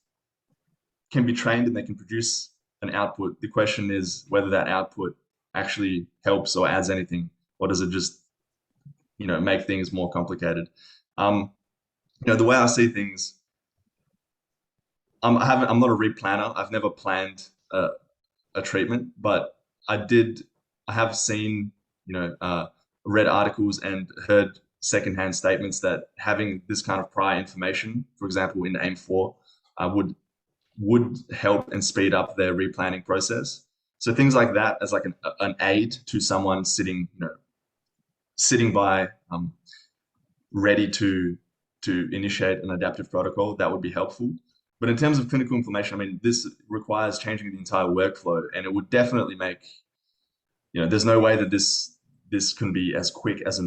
Speaker 1: can be trained and they can produce an output. The question is whether that output actually helps or adds anything, or does it just, make things more complicated. The way I see things, I'm not a replanner. I've never planned a treatment, but I have seen, read articles and heard secondhand statements that having this kind of prior information, for example, in AIM4, would help and speed up their replanning process. So things like that as like an aid to someone sitting by, ready to initiate an adaptive protocol, that would be helpful. But in terms of clinical information, this requires changing the entire workflow, and it would definitely make, there's no way that this can be as quick as a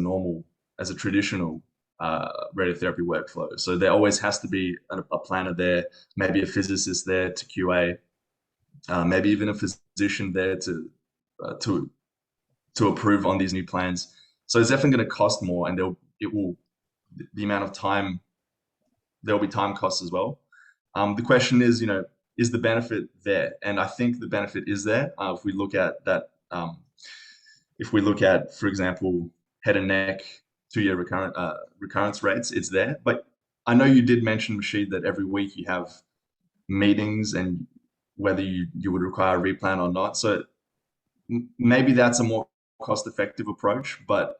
Speaker 1: traditional radiotherapy workflow. So there always has to be a planner there, maybe a physicist there to QA, maybe even a physician there to approve on these new plans. So it's definitely going to cost more, and the amount of time, there'll be time costs as well. The question is, is the benefit there? And I think the benefit is there. If we look at that, for example, head and neck 2-year recurrence rates, it's there. But I know you did mention, Rashid, that every week you have meetings and whether you would require a replan or not. So maybe that's a more cost-effective approach, but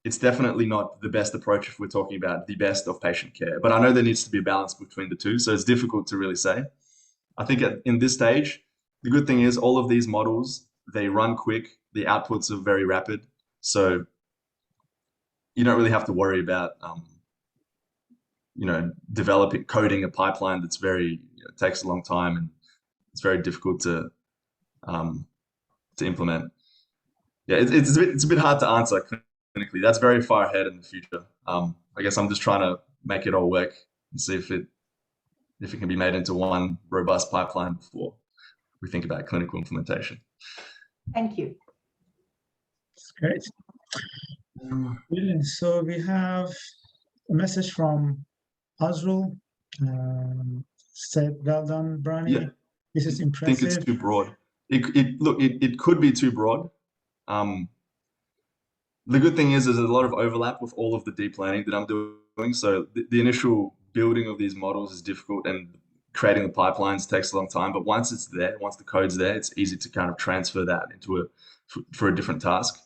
Speaker 1: it's definitely not the best approach if we're talking about the best of patient care. But I know there needs to be a balance between the two, so it's difficult to really say. I think in this stage, the good thing is all of these models, they run quick, the outputs are very rapid, so you don't really have to worry about coding a pipeline that's very, takes a long time, and it's very difficult to implement. Yeah, it's a bit hard to answer clinically. That's very far ahead in the future. I guess I'm just trying to make it all work and see if it can be made into one robust pipeline before we think about clinical implementation.
Speaker 4: Thank you.
Speaker 2: Great. Brilliant. So we have a message from Azrul. Said, well done, Brani.
Speaker 1: Yeah.
Speaker 2: This is
Speaker 1: I think it's
Speaker 2: impressive.
Speaker 1: too broad. It could be too broad. The good thing is there's a lot of overlap with all of the deep learning that I'm doing. So the initial building of these models is difficult and creating the pipelines takes a long time. But once it's there, once the code's there, it's easy to kind of transfer that into for a different task.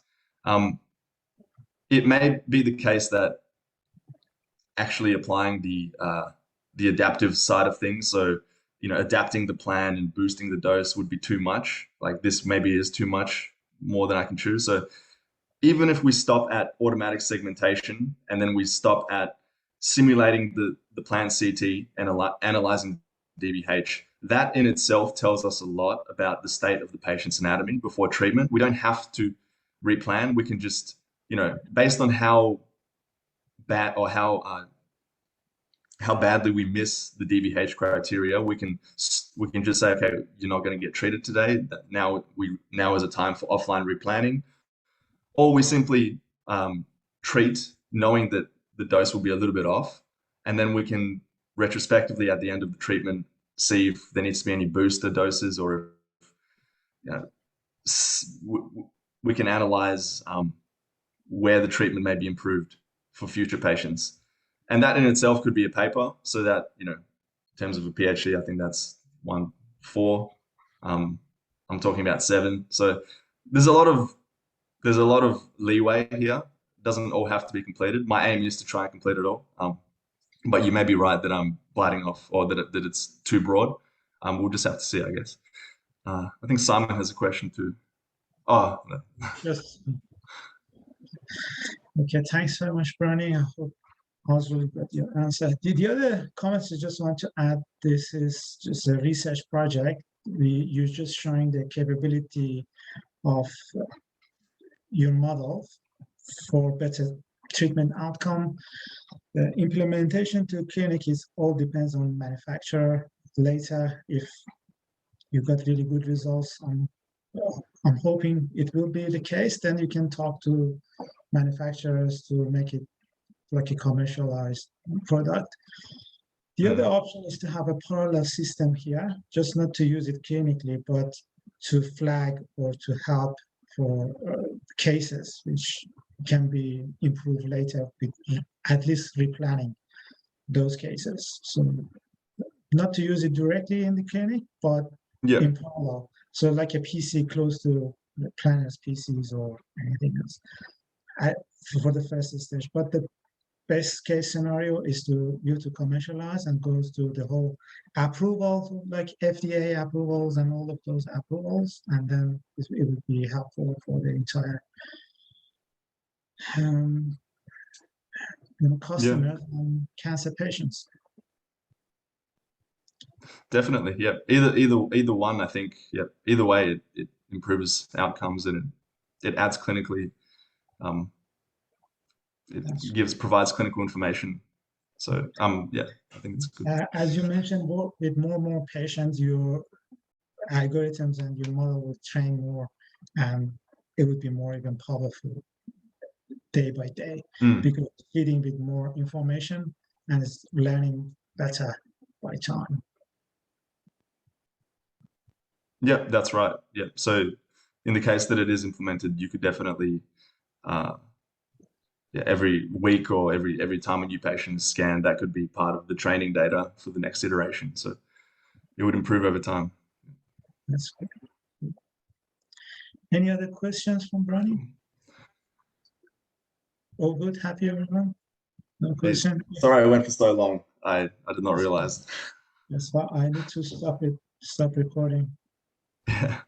Speaker 1: It may be the case that actually applying the adaptive side of things, so adapting the plan and boosting the dose would be too much. Like this maybe is too much, more than I can chew. So even if we stop at automatic segmentation and then we stop at simulating the plan CT and analyzing DBH, that in itself tells us a lot about the state of the patient's anatomy before treatment. We don't have to replan. We can just, based on how bad or how badly we miss the DBH criteria, we can just say, okay, you're not going to get treated today. Now is a time for offline replanning, or we simply treat knowing that the dose will be a little bit off, and then we can retrospectively at the end of the treatment see if there needs to be any booster doses, or if we can analyze where the treatment may be improved for future patients. And that in itself could be a paper, so that, in terms of a PhD, I think that's 1.4. I'm talking about 7. So there's a lot of leeway here. It doesn't all have to be completed. My aim is to try and complete it all. But you may be right that I'm biting off, or that it's too broad. We'll just have to see, I guess. I think Simon has a question too. Oh, no.
Speaker 2: Yes. Okay, thanks very much, Brani. I hope Azrul got your answer. The other comments I just want to add, this is just a research project. You're just showing the capability of your model for better treatment outcome. The implementation to clinic is all depends on manufacturer. Later, if you got really good results, I'm hoping it will be the case, then you can talk to manufacturers to make it like a commercialized product. The other option is to have a parallel system here, just not to use it clinically, but to flag or to help for cases which can be improved later with at least replanning those cases. So not to use it directly in the clinic, but in parallel. So like a PC close to the planners PCs or anything else for the first stage. But the best case scenario is to commercialize and goes to the whole approval, like FDA approvals and all of those approvals, and then it would be helpful for the entire customers and cancer patients.
Speaker 1: Definitely, yeah. Either one, I think. Yeah. Either way, it improves outcomes and it adds clinically. It provides clinical information. So yeah, I think it's good.
Speaker 2: As you mentioned, with more and more patients, your algorithms and your model will train more, and it would be more even powerful day by day because it's feeding with more information and it's learning better by time.
Speaker 1: Yeah, that's right. Yeah. So in the case that it is implemented, you could definitely every week or every time a new patient is scanned, that could be part of the training data for the next iteration. So it would improve over time.
Speaker 2: That's good. Any other questions from Brani? All good? Happy, everyone? No question?
Speaker 1: Sorry, I went for so long. I did not realize.
Speaker 2: That's why I need to stop recording.
Speaker 1: Yeah.